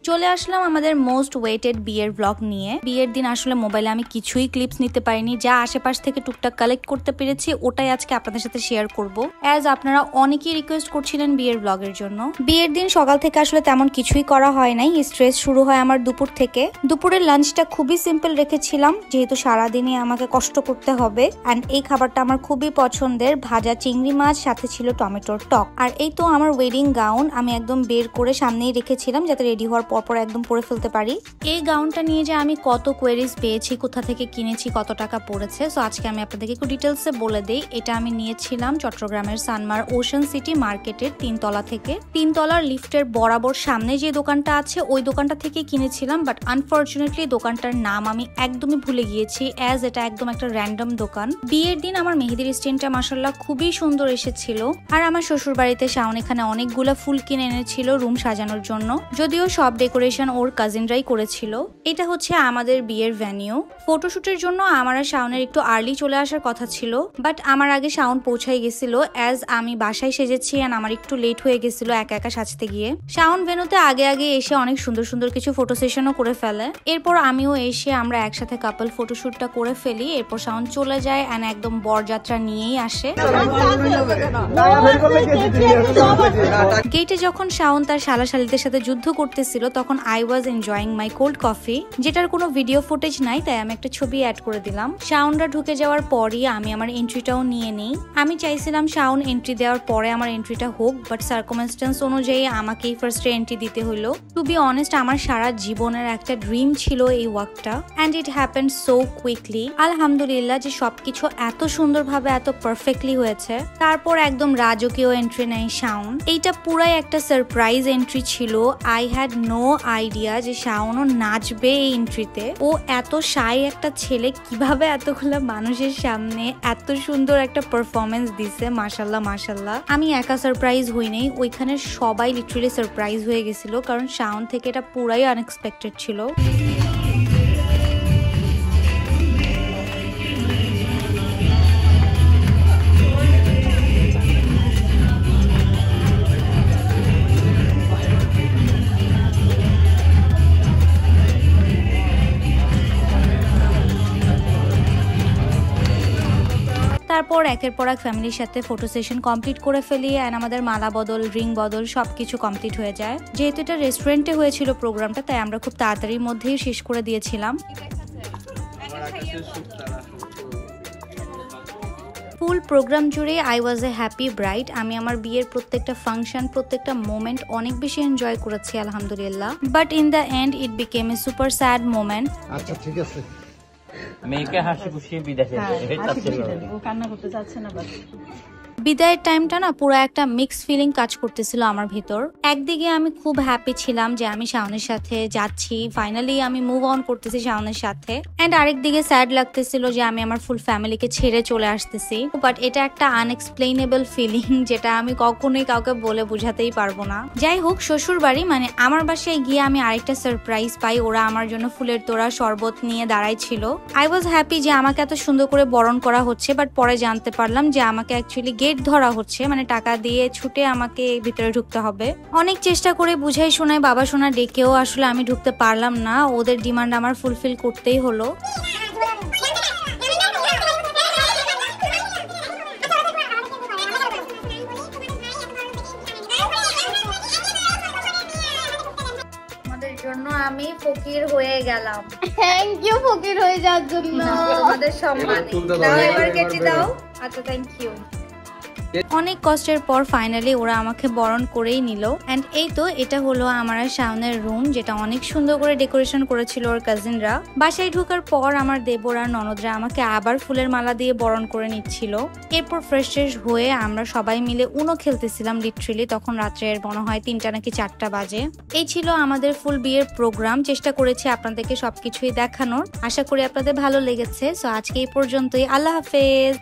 চলে আসলাম আমাদের most weighted বিয়ের ব্লগ নিয়ে। বিয়ের দিন আসলে মোবাইলে আমি কিছুই ক্লিপস নিতে পারিনি, যা আশেপাশ থেকে টুকটাক কালেক্ট করতে পেরেছি ওটাই আজকে আপনাদের সাথে শেয়ার করব। অ্যাজ আপনারা অনেকেই রিকোয়েস্ট করছিলেন বিয়ের ব্লগের জন্য। বিয়ের দিন সকাল থেকে আসলে তেমন কিছুই করা হয় নাই, স্ট্রেস শুরু হয় আমার দুপুর থেকে। দুপুরের লাঞ্চটা খুবই সিম্পল রেখেছিলাম, যেহেতু সারাদিনই আমাকে কষ্ট করতে হবে। অ্যান্ড এই খাবারটা আমার খুবই পছন্দের, ভাজা চিংড়ি মাছ, সাথে ছিল টমেটোর টক। আর এই তো আমার ওয়েডিং গাউন আমি একদম বের করে সামনেই রেখেছিলাম যাতে রেডি হওয়ার পরপর একদম পরে ফেলতে পারি। এই গাউনটা নিয়ে যে আমি কত কোয়েরিজ পেয়েছি, কোথা থেকে কিনেছি, কত টাকা পড়েছে, সো আজকে আমি আপনাদেরকে একটু ডিটেলসে বলে দেই। এটা আমি নিয়েছিলাম চট্টগ্রামের সানমার ওশান সিটি মার্কেটের 3 তলা থেকে। 3 তলার লিফটের বরাবর সামনে যে দোকানটা আছে ওই দোকানটা থেকে কিনেছিলাম, বাট আনফরচুনেটলি দোকানটার নাম আমি একদমই ভুলে গিয়েছি, অ্যাজ এটা একদম একটা র্যান্ডম দোকান। বিয়ের দিন আমার মেহেদির স্টেনটা মাশাআল্লাহ খুবই সুন্দর এসেছিল। আর আমার শ্বশুর বাড়িতে শাওন এখানে অনেকগুলা ফুল কিনে এনেছিল রুম সাজানোর জন্য, যদিও সব ডেকোরেশন ওর কাজিনরাই করেছিল। এটা হচ্ছে আমাদের বিয়ের ভেন্যু। ফটোশুটের জন্য আমার আর শাওনের একটু আর্লি চলে আসার কথা ছিল, বাট আমার আগে শাওন পৌঁছাই গেছিল, অ্যাজ আমি বাসায় সেজেছি আর আমার একটু লেট হয়ে গেছিল একা একা সাজতে গিয়ে। শাওন ভেন্যুতে আগে আগে এসে অনেক সুন্দর সুন্দর কিছু ফটো সেশনও করে ফেলে। এরপর আমিও এসে আমরা একসাথে কাপল ফটোশুটটা করে ফেলি। এরপর শাওন চলে যায় এন্ড একদম বরযাত্রা নিয়েই আসে। গেটে যখন শাওন তার শালাশালিদের সাথে যুদ্ধ করতেছিল তখন I was enjoying my cold coffee, যেটার কোনো ভিডিও ফুটেজ নাই, তাই আমি একটা ছবি অ্যাড করে দিলাম। শাওনরা ঢুকে যাওয়ার পরই আমি আমার এন্ট্রিটাও নিয়ে নিই। আমি চাইছিলাম শাওন এন্ট্রি দেওয়ার পরে আমার এন্ট্রিটা হোক, বাট সার্কামস্টেন্স অনুযায়ী আমাকেই ফার্স্টে এন্ট্রি দিতে হলো। টু বি অনেস্ট আমার সারা জীবনের একটা ড্রিম ছিল এই ওয়াকটা, and it happened so quickly. আলহামদুলিল্লাহ যে সবকিছু এত সুন্দরভাবে এত পারফেক্টলি হয়েছে। তারপর একদম রাজকীয় এন্ট্রি নেয় শাওন। এইটা পুরাই একটা সারপ্রাইজ এন্ট্রি ছিল। আই হ্যাড নো আইডিয়া যে শাওনও নাচবে এই এন্ট্রিতে। ও এত শাই একটা ছেলে কিভাবে এতগুলা মানুষের সামনে এত সুন্দর একটা পারফরমেন্স দিছে। মাশাল্লাহ মাশাল্লাহ। আমি একা সারপ্রাইজ হই নাই, ওইখানে সবাই লিটারালি সারপ্রাইজ হয়ে গেছিল, কারণ শাওন থেকে এটা পুরাই আনএক্সপেক্টেড ছিল। তারপর একের পর এক ফ্যামিলির সাথে ফটো সেশন কমপ্লিট করে ফেলি, অ্যান্ড আমাদের মালা বদল, রিং বদল সবকিছু কমপ্লিট হয়ে যায়। যেহেতু এটা রেস্টুরেন্টে হয়েছিল প্রোগ্রামটা, তাই আমরা খুব তাড়াতাড়ির মধ্যেই শেষ করে দিয়েছিলাম। ফুল প্রোগ্রাম জুড়ে I was a happy bride. আমি আমার বিয়ের প্রত্যেকটা ফাংশন, প্রত্যেকটা মোমেন্ট অনেক বেশি এনজয় করেছি আলহামদুলিল্লাহ। But in the and it became A super sad moment. আচ্ছা ঠিক আছে, মেয়েকে হাসি খুশি বিদায় দিতে, ও কান্না করতে চাচ্ছে না। বিদায়ের টাইমটা না পুরো একটা মিক্স ফিলিং কাজ করতেছিল আমার ভিতর। একদিকে আমি খুব হ্যাপি ছিলাম যে আমি শাওনের সাথে যাচ্ছি, ফাইনালি আমি মুভ অন করতেছি শাওনের সাথে, এন্ড আরেকদিকে স্যাড লাগতেছিল যে আমি আমার ফুল ফ্যামিলিকে ছেড়ে চলে আসতেছি। বাট এটা একটা আনএক্সপ্লেইনেবল ফিলিং, যেটা আমি কখনোই কাউকে বলে বুঝাতেই পারবো না। যাই হোক, শ্বশুর বাড়ি মানে আমার বাসায় গিয়ে আমি আরেকটা সারপ্রাইজ পাই। ওরা আমার জন্য ফুলের তোড়া, শরবত নিয়ে দাঁড়াই ছিল। আই ওয়াজ হ্যাপি যে আমাকে এত সুন্দর করে বরণ করা হচ্ছে, বাট পরে জানতে পারলাম যে আমাকে অ্যাকচুয়ালি গেট ধরা হচ্ছে, মানে টাকা দিয়ে ছুটে আমাকে ভিতরে ঢুকতে হবে। অনেক চেষ্টা করে বুঝাই শোনায় বাবা সোনা ডেকেও আসলে আমি ঢুকতে পারলাম না। ওদের ডিমান্ড আমার ফুলফিল করতেই হলো। আমাদের জন্য আমি ফকির হয়ে গেলাম। থ্যাংক ইউ ফকির হয়ে যাওয়ার জন্য। আমাদের সম্মানে দাও, এবার কেটে দাও। আচ্ছা থ্যাংক ইউ। অনেক কষ্টের পর ফাইনালি ওরা আমাকে বরণ করেই নিল। এন্ড এই তো এটা হলো আমার শাওনের রুম, যেটা অনেক সুন্দর করে ডেকোরেশন করেছিল ওর কাজিনরা। বাসায় ঢোকার পর আমার দেবর আর ননদরা আমাকে আবার ফুলের মালা দিয়ে বরণ করে নিচ্ছিল। এরপর ফ্রেশ হয়ে আমরা সবাই মিলে উনো খেলতেছিলাম লিটারেলি। তখন রাত্রের মনে হয় 3টা নাকি 4টা বাজে। এই ছিল আমাদের ফুল বিয়ের প্রোগ্রাম। চেষ্টা করেছি আপনাদেরকে সবকিছুই দেখানোর, আশা করি আপনাদের ভালো লেগেছে। সো আজকে এই পর্যন্তই, আল্লাহ হাফেজ।